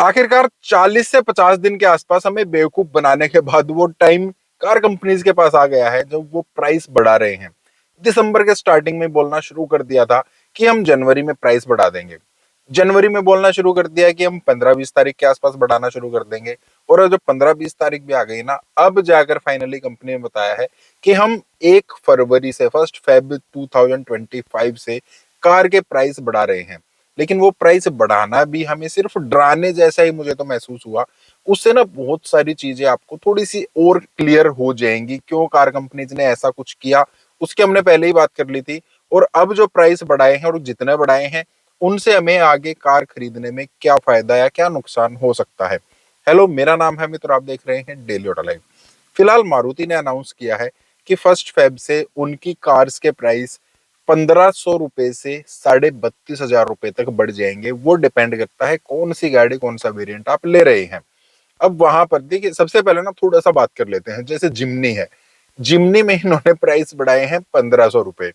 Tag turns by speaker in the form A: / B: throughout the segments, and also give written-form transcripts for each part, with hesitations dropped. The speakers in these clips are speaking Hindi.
A: आखिरकार 40 से 50 दिन के आसपास हमें बेवकूफ बनाने के बाद वो टाइम कार कंपनीज के पास आ गया है जब वो प्राइस बढ़ा रहे हैं। दिसंबर के स्टार्टिंग में बोलना शुरू कर दिया था कि हम जनवरी में प्राइस बढ़ा देंगे। जनवरी में बोलना शुरू कर दिया कि हम 15-20 तारीख के आसपास बढ़ाना शुरू कर देंगे। और जब 15-20 तारीख भी आ गई ना, अब जाकर फाइनली कंपनी ने बताया है कि हम 1 फरवरी से 1 फेब 2025 से कार के प्राइस बढ़ा रहे हैं। लेकिन वो प्राइस बढ़ाना भी हमें सिर्फ डराने जैसा ही मुझे तो महसूस हुआ। उससे ना बहुत सारी चीजें आपको थोड़ी सी और क्लियर हो जाएंगी, क्यों कार कंपनीज ने ऐसा कुछ किया। उसकी हमने पहले ही बात कर ली थी। और अब जो प्राइस बढ़ाए हैं और जितने बढ़ाए हैं, उनसे हमें आगे कार खरीदने में क्या फायदा या क्या नुकसान हो सकता है। हेलो, मेरा नाम है मित्र, आप देख रहे हैं डेली ऑटो लाइव। फिलहाल मारुति ने अनाउंस किया है कि 1 फेब से उनकी कार्स के प्राइस 1500 रुपए से 32,500 रुपए तक बढ़ जाएंगे। वो डिपेंड करता है कौन सी गाड़ी, कौन सा वेरिएंट आप ले रहे हैं। अब वहां पर देखिए, सबसे पहले ना थोड़ा सा बात कर लेते हैं। जैसे जिमनी है, जिमनी में इन्होंने प्राइस बढ़ाए हैं 1500 रुपए।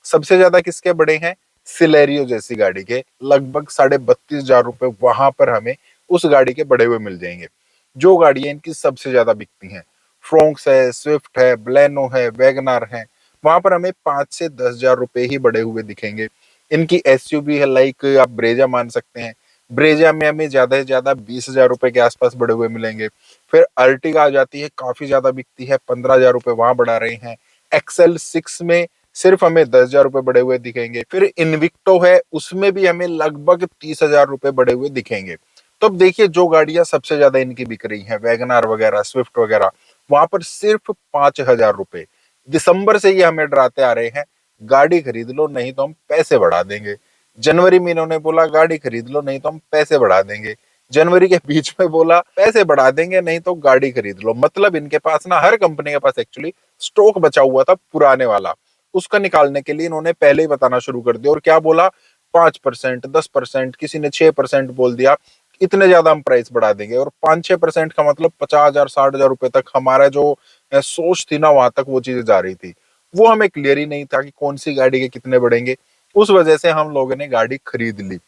A: सबसे ज्यादा किसके बढ़े हैं? सिलेरियो जैसी गाड़ी के लगभग 32,500 रुपए वहां पर हमें उस गाड़ी के बढ़े हुए मिल जाएंगे। जो गाड़ियां इनकी सबसे ज्यादा बिकती हैं, फ्रोंक्स है, स्विफ्ट है, ब्लेनो है, वैगनार है, वहां पर हमें 5 से 10 हजार रुपए ही बढ़े हुए दिखेंगे। इनकी एसयूवी है, लाइक आप ब्रेजा मान सकते हैं। ब्रेजा में हमें ज्यादा से ज्यादा 20 हजार रुपए के आसपास बढ़े हुए मिलेंगे। फिर अर्टिगा आ जाती है, काफी ज्यादा बिकती है, 15 हजार रुपए वहां बढ़ा रहे हैं। XL6 में सिर्फ हमें 10 हजार रुपए बढ़े हुए दिखेंगे। फिर इनविक्टो है, उसमें भी हमें लगभग 30 हजार रुपए बढ़े हुए दिखेंगे। तो अब देखिए, जो गाड़ियां सबसे ज्यादा इनकी बिक रही हैं, वैगनार वगैरह, स्विफ्ट वगैरह, वहां पर सिर्फ 5 हजार रुपए। दिसंबर से ये हमें डराते आ रहे हैं, गाड़ी खरीद लो नहीं तो हम पैसे बढ़ा देंगे। जनवरी में इन्होंने बोला गाड़ी खरीद लो नहीं तो हम पैसे बढ़ा देंगे। जनवरी के बीच में बोला पैसे बढ़ा देंगे नहीं तो गाड़ी खरीद लो। मतलब इनके पास ना, हर कंपनी के पास एक्चुअली स्टॉक बचा हुआ था पुराने वाला। उसका निकालने के लिए इन्होंने पहले ही बताना शुरू कर दिया। और क्या बोला? 5%, 10%, किसी ने 6% बोल दिया। इतने ज्यादा हम प्राइस बढ़ा देंगे। और 5-6% का मतलब 50 हजार, 60 हजार रुपए तक हमारा जो सोच थी ना, वहां तक वो चीजें जा रही थी। वो हमें क्लियर ही नहीं था कि कौन सी गाड़ी के कितने बढ़ेंगे। उस वजह से हम लोगों ने गाड़ी खरीद ली।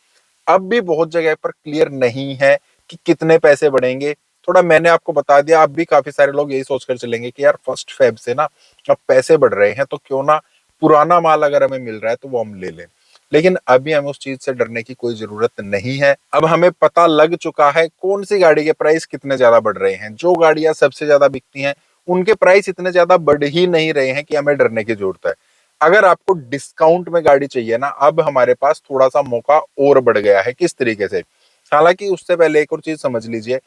A: अब भी बहुत जगह पर क्लियर नहीं है कि कितने पैसे बढ़ेंगे। थोड़ा मैंने आपको बता दिया, अब भी काफी सारे लोग यही सोचकर चलेंगे कि यार 1 फेब से ना अब पैसे बढ़ रहे हैं, तो क्यों ना पुराना माल अगर हमें मिल रहा है तो वो हम ले लें। लेकिन अभी हमें उस चीज से डरने की कोई जरूरत नहीं है। अब हमें पता लग चुका है कौन सी गाड़ी के प्राइस कितने ज्यादा बढ़ रहे हैं। जो गाड़ियां सबसे ज्यादा बिकती हैं, उनके प्राइस इतने ज्यादा बढ़ ही नहीं रहे हैं कि हमें डरने की जरूरत है। अगर आपको डिस्काउंट में गाड़ी चाहिए ना, अब हमारे पास थोड़ा सा मौका और बढ़ गया है। किस तरीके से? हालांकि उससे पहले एक और चीज समझ लीजिए।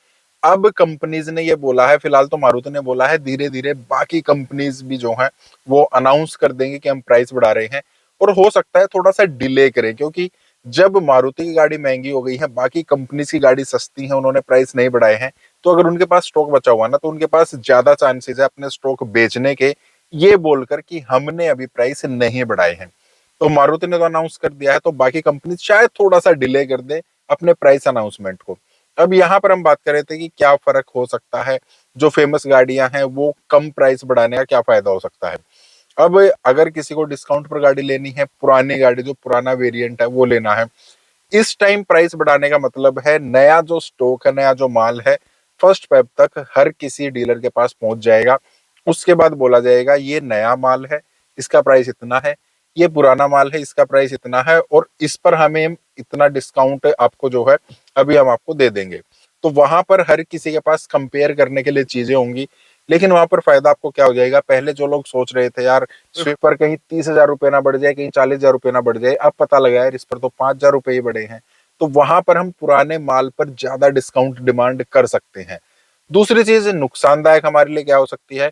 A: अब कंपनीज ने ये बोला है, फिलहाल तो मारुति ने बोला है, धीरे धीरे बाकी कंपनीज भी जो हैं वो अनाउंस कर देंगे कि हम प्राइस बढ़ा रहे हैं। और हो सकता है थोड़ा सा डिले करें, क्योंकि जब मारुति की गाड़ी महंगी हो गई है, बाकी कंपनीज की गाड़ी सस्ती है, उन्होंने प्राइस नहीं बढ़ाए हैं, तो अगर उनके पास स्टॉक बचा हुआ ना, तो उनके पास ज्यादा चांसेस है अपने स्टॉक बेचने के, ये बोलकर कि हमने अभी प्राइस नहीं बढ़ाए हैं। तो मारुति ने तो अनाउंस कर दिया है, तो बाकी कंपनी शायद थोड़ा सा डिले कर दे अपने प्राइस अनाउंसमेंट को। अब यहाँ पर हम बात कर रहे थे कि क्या फर्क हो सकता है, जो फेमस गाड़ियां हैं वो कम प्राइस बढ़ाने का क्या फायदा हो सकता है। अब अगर किसी को डिस्काउंट पर गाड़ी लेनी है, पुरानी गाड़ी जो पुराना वेरिएंट है वो लेना है, इस टाइम प्राइस बढ़ाने का मतलब है नया जो स्टॉक है, नया जो माल है, 1 फेब तक हर किसी डीलर के पास पहुंच जाएगा। उसके बाद बोला जाएगा ये नया माल है, इसका प्राइस इतना है, ये पुराना माल है, इसका प्राइस इतना है, और इस पर हमें इतना डिस्काउंट आपको जो है अभी हम आपको दे देंगे। तो वहां पर हर किसी के पास कंपेयर करने के लिए चीजें होंगी। लेकिन वहां पर फायदा आपको क्या हो जाएगा? पहले जो लोग सोच रहे थे यार स्विफ्ट पर कहीं 30 हजार रुपए ना बढ़ जाए, कहीं 40 हजार रुपए ना बढ़ जाए, अब पता लगा यार इस पर तो 5 हजार रुपए ही बढ़े हैं। तो वहां पर हम पुराने माल पर ज्यादा डिस्काउंट डिमांड कर सकते हैं। दूसरी चीज नुकसानदायक हमारे लिए क्या हो सकती है?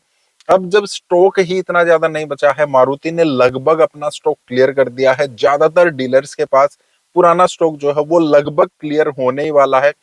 A: अब जब स्टॉक ही इतना ज्यादा नहीं बचा है, मारुति ने लगभग अपना स्टॉक क्लियर कर दिया है। ज्यादातर डीलर्स के पास पुराना स्टॉक जो है वो लगभग क्लियर होने ही वाला है।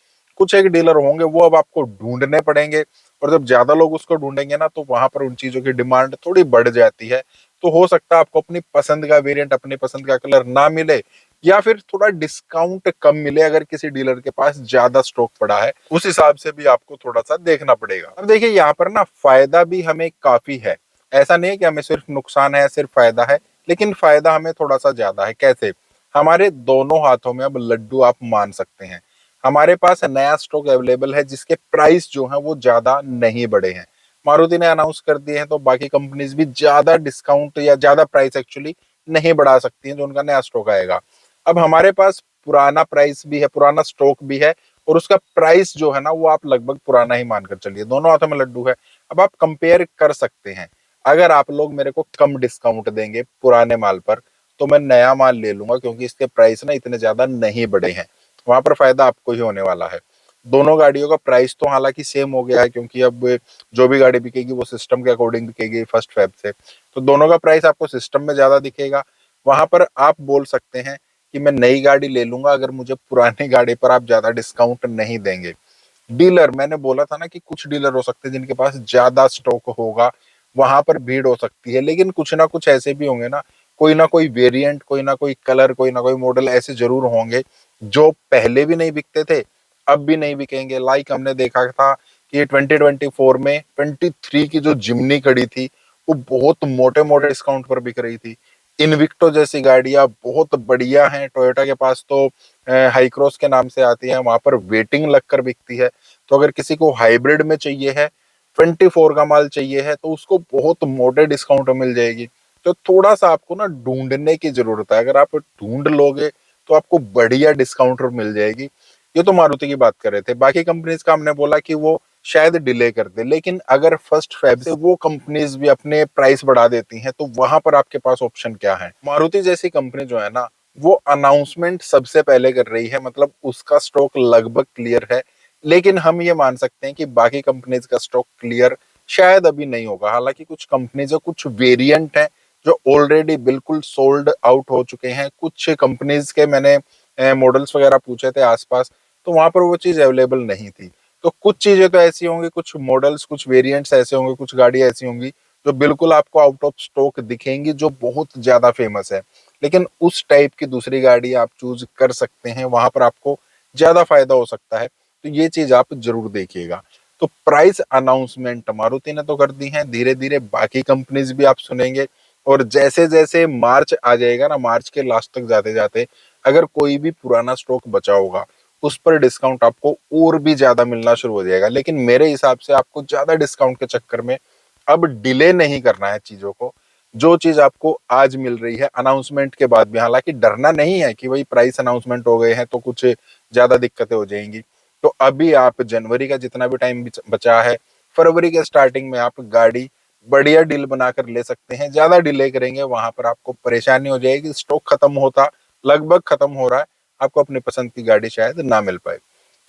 A: कुछ एक डीलर होंगे वो अब आपको ढूंढने पड़ेंगे। और जब ज्यादा लोग उसको ढूंढेंगे ना, तो वहां पर उन चीजों की डिमांड थोड़ी बढ़ जाती है। तो हो सकता है आपको अपनी पसंद का वेरिएंट, अपनी पसंद का कलर ना मिले, या फिर थोड़ा डिस्काउंट कम मिले अगर किसी डीलर के पास ज्यादा स्टॉक पड़ा है। उस हिसाब से भी आपको थोड़ा सा देखना पड़ेगा। अब देखिए, यहाँ पर ना फायदा भी हमें काफी है। ऐसा नहीं है कि हमें सिर्फ नुकसान है, सिर्फ फायदा है। लेकिन फायदा हमें थोड़ा सा ज्यादा है। कैसे? हमारे दोनों हाथों में अब लड्डू आप मान सकते हैं। हमारे पास नया स्टॉक अवेलेबल है जिसके प्राइस जो है वो ज्यादा नहीं बढ़े हैं। मारुति ने अनाउंस कर दिए हैं तो बाकी कंपनीज भी ज्यादा डिस्काउंट या ज्यादा प्राइस एक्चुअली नहीं बढ़ा सकती हैं जो उनका नया स्टॉक आएगा। अब हमारे पास पुराना प्राइस भी है, पुराना स्टॉक भी है, और उसका प्राइस जो है ना वो आप लगभग पुराना ही मानकर चलिए, दोनों हाथों में लड्डू है। अब आप कंपेयर कर सकते हैं। अगर आप लोग मेरे को कम डिस्काउंट देंगे पुराने माल पर तो मैं नया माल ले लूंगा, क्योंकि इसके प्राइस ना इतने ज्यादा नहीं बढ़े हैं। वहां पर फायदा आपको ही होने वाला है। दोनों गाड़ियों का प्राइस तो हालांकि सेम हो गया है, क्योंकि अब जो भी गाड़ी बिकेगी वो सिस्टम के अकॉर्डिंग बिकेगी 1 फेब से, तो दोनों का प्राइस आपको सिस्टम में ज्यादा दिखेगा। वहां पर आप बोल सकते हैं कि मैं नई गाड़ी ले लूंगा अगर मुझे पुरानी गाड़ी पर आप ज्यादा डिस्काउंट नहीं देंगे। डीलर, मैंने बोला था ना कि कुछ डीलर हो सकते हैं जिनके पास ज्यादा स्टॉक होगा, वहां पर भीड़ हो सकती है, लेकिन कुछ ना कुछ ऐसे भी होंगे ना कोई वेरिएंट, कोई ना कोई कलर, कोई ना कोई मॉडल ऐसे जरूर होंगे जो पहले भी नहीं बिकते थे, अब भी नहीं बिकेंगे। लाइक हमने देखा था कि 2024 में 23 की जो जिमनी खड़ी थी वो बहुत मोटे मोटे डिस्काउंट पर बिक रही थी। इनविक्टो जैसी गाड़ियां बहुत बढ़िया हैं, टोयोटा के पास तो हाई क्रॉस के नाम से आती है, वहां पर वेटिंग लगकर बिकती है। तो अगर किसी को हाइब्रिड में चाहिए है, 24 का माल चाहिए है, तो उसको बहुत मोटे डिस्काउंट में मिल जाएगी। तो थोड़ा सा आपको ना ढूंढने की जरूरत है, अगर आप ढूंढ लोगे तो आपको बढ़िया डिस्काउंट मिल जाएगी। ये तो मारुति की बात कर रहे थे, बाकी कंपनीज का हमने बोला कि वो शायद डिले कर दे, लेकिन अगर 1 फेब से वो कंपनीज भी अपने प्राइस बढ़ा देती हैं तो वहां पर आपके पास ऑप्शन क्या है। मारुति जैसी कंपनी जो है ना वो अनाउंसमेंट सबसे पहले कर रही है, मतलब उसका स्टॉक लगभग क्लियर है। लेकिन हम ये मान सकते हैं कि बाकी कंपनीज का स्टॉक क्लियर शायद अभी नहीं होगा। हालांकि कुछ कंपनीज कुछ वेरिएंट हैं जो ऑलरेडी बिल्कुल सोल्ड आउट हो चुके हैं। कुछ कंपनीज के मैंने मॉडल्स वगैरह पूछे थे आसपास, तो वहां पर वो चीज अवेलेबल नहीं थी। तो कुछ चीजें तो ऐसी होंगी, कुछ मॉडल्स, कुछ वेरिएंट्स ऐसे होंगे, कुछ गाड़ी ऐसी होंगी जो बिल्कुल आपको आउट ऑफ स्टॉक दिखेंगी, जो बहुत ज्यादा फेमस है। लेकिन उस टाइप की दूसरी गाड़ी आप चूज कर सकते हैं, वहां पर आपको ज्यादा फायदा हो सकता है। तो ये चीज आप जरूर देखिएगा। तो प्राइस अनाउंसमेंट मारुति ने तो कर दी है, धीरे धीरे बाकी कंपनीज भी आप सुनेंगे। और जैसे जैसे मार्च आ जाएगा ना, मार्च के लास्ट तक जाते जाते अगर कोई भी पुराना स्टॉक बचा होगा उस पर डिस्काउंट आपको और भी ज्यादा मिलना शुरू हो जाएगा। लेकिन मेरे हिसाब से आपको ज्यादा डिस्काउंट के चक्कर में अब डिले नहीं करना है चीजों को। जो चीज आपको आज मिल रही है अनाउंसमेंट के बाद भी, हालांकि डरना नहीं है कि भाई प्राइस अनाउंसमेंट हो गए हैं तो कुछ ज्यादा दिक्कतें हो जाएंगी। तो अभी आप जनवरी का जितना भी टाइम बचा है, फरवरी के स्टार्टिंग में आप गाड़ी बढ़िया डील बनाकर ले सकते हैं। ज्यादा डिले करेंगे वहां पर आपको परेशानी हो जाएगी, स्टॉक खत्म होता लगभग खत्म हो रहा है, आपको अपनी पसंद की गाड़ी शायद ना मिल पाए।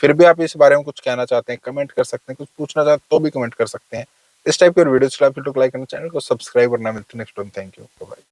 A: फिर भी आप इस बारे में कुछ कहना चाहते हैं कमेंट कर सकते हैं, कुछ पूछना चाहते हैं तो भी कमेंट कर सकते हैं। इस टाइप के वीडियोस के लिए लाइक करना, चैनल को सब्सक्राइब करना। मिलते हैं next time, thank you, bye.